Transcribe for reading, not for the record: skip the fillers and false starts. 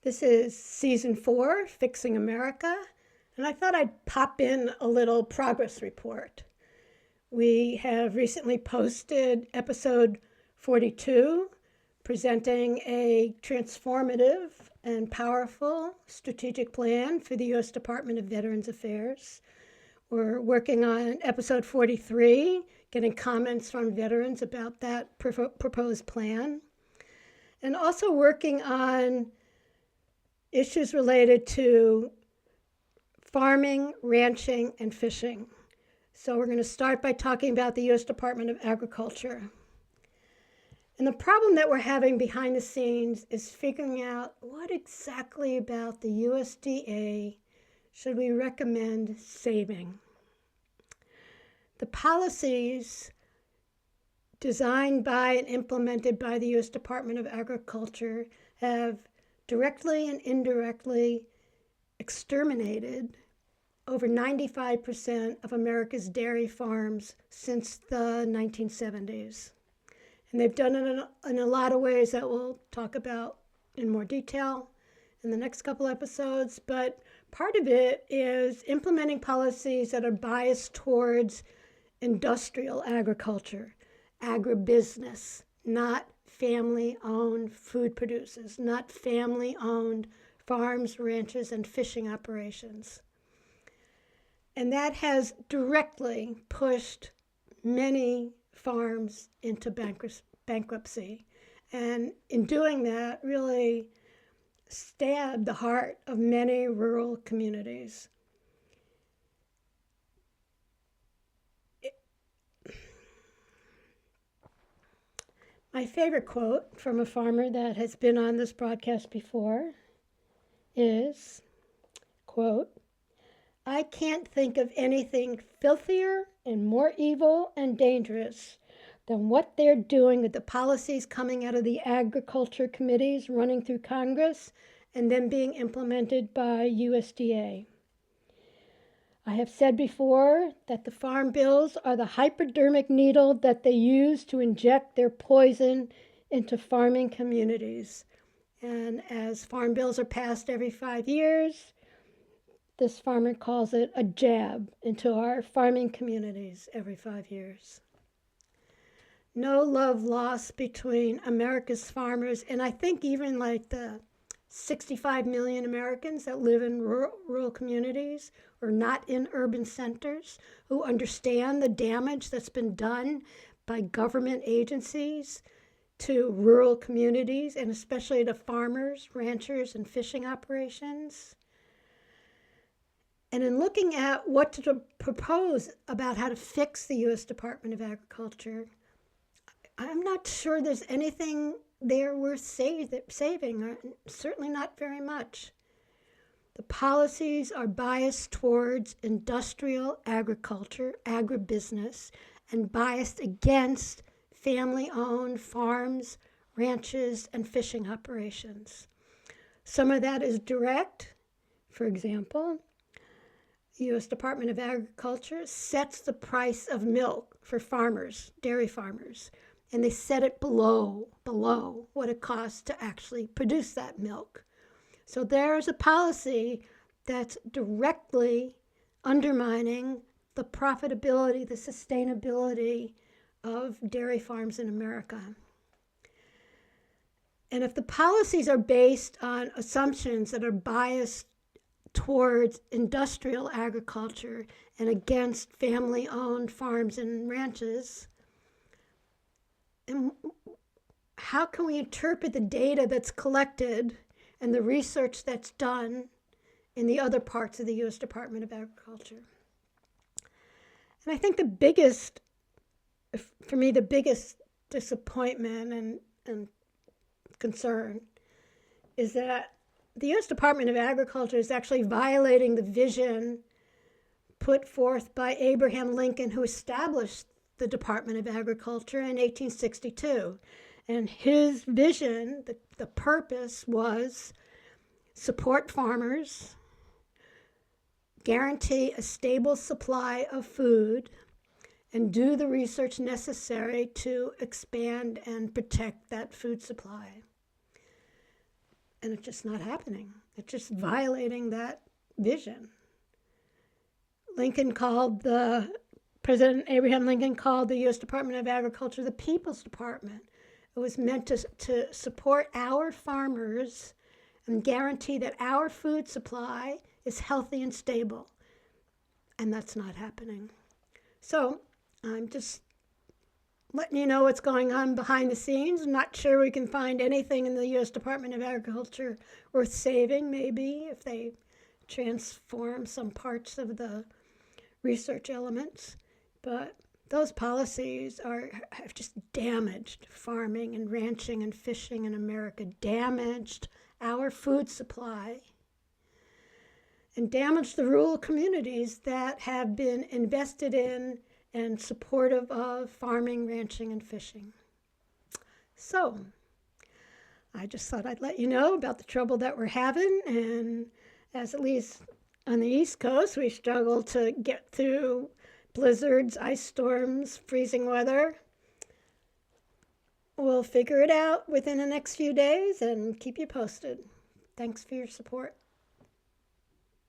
This is season 4, Fixing America, and I thought I'd pop in a little progress report. We have recently posted episode 42, presenting a transformative and powerful strategic plan for the U.S. Department of Veterans Affairs. We're working on episode 43, getting comments from veterans about that proposed plan, and also working on issues related to farming, ranching, and fishing. So we're going to start by talking about the U.S. Department of Agriculture. And the problem that we're having behind the scenes is figuring out what exactly about the USDA should we recommend saving. The policies designed by and implemented by the U.S. Department of Agriculture have directly and indirectly exterminated over 95% of America's dairy farms since the 1970s. And they've done it in a lot of ways that we'll talk about in more detail in the next couple episodes. But part of it is implementing policies that are biased towards industrial agriculture, agribusiness, not family-owned food producers, not family-owned farms, ranches, and fishing operations. And that has directly pushed many farms into bankruptcy. And in doing that, really stabbed the heart of many rural communities. My favorite quote from a farmer that has been on this broadcast before is, quote, "I can't think of anything filthier and more evil and dangerous than what they're doing with the policies coming out of the agriculture committees running through Congress and then being implemented by USDA. I have said before that the farm bills are the hypodermic needle that they use to inject their poison into farming communities. And as farm bills are passed every 5 years, this farmer calls it a jab into our farming communities every 5 years. No love lost between America's farmers, and I think even like the 65 million Americans that live in rural communities or not in urban centers, who understand the damage that's been done by government agencies to rural communities, and especially to farmers, ranchers, and fishing operations. And in looking at what to propose about how to fix the U.S. Department of Agriculture, I'm not sure there's anything there worth saving, or certainly not very much. The policies are biased towards industrial agriculture, agribusiness, and biased against family-owned farms, ranches, and fishing operations. Some of that is direct. For example, the U.S. Department of Agriculture sets the price of milk for farmers, dairy farmers, and they set it below what it costs to actually produce that milk. So there's a policy that's directly undermining the profitability, the sustainability of dairy farms in America. And if the policies are based on assumptions that are biased towards industrial agriculture and against family-owned farms and ranches, and how can we interpret the data that's collected and the research that's done in the other parts of the U.S. Department of Agriculture? And I think for me, the biggest disappointment and concern is that the U.S. Department of Agriculture is actually violating the vision put forth by Abraham Lincoln, who established the Department of Agriculture in 1862. And his vision, the purpose was support farmers, guarantee a stable supply of food, and do the research necessary to expand and protect that food supply. And it's just not happening. It's just violating that vision. President Abraham Lincoln called the U.S. Department of Agriculture the People's Department. It was meant to support our farmers and guarantee that our food supply is healthy and stable. And that's not happening. So I'm just letting you know what's going on behind the scenes. I'm not sure we can find anything in the U.S. Department of Agriculture worth saving, maybe, if they transform some parts of the research elements. But those policies have just damaged farming and ranching and fishing in America, damaged our food supply, and damaged the rural communities that have been invested in and supportive of farming, ranching, and fishing. So I just thought I'd let you know about the trouble that we're having, and as at least on the East Coast, we struggle to get through blizzards, ice storms, freezing weather. We'll figure it out within the next few days and keep you posted. Thanks for your support.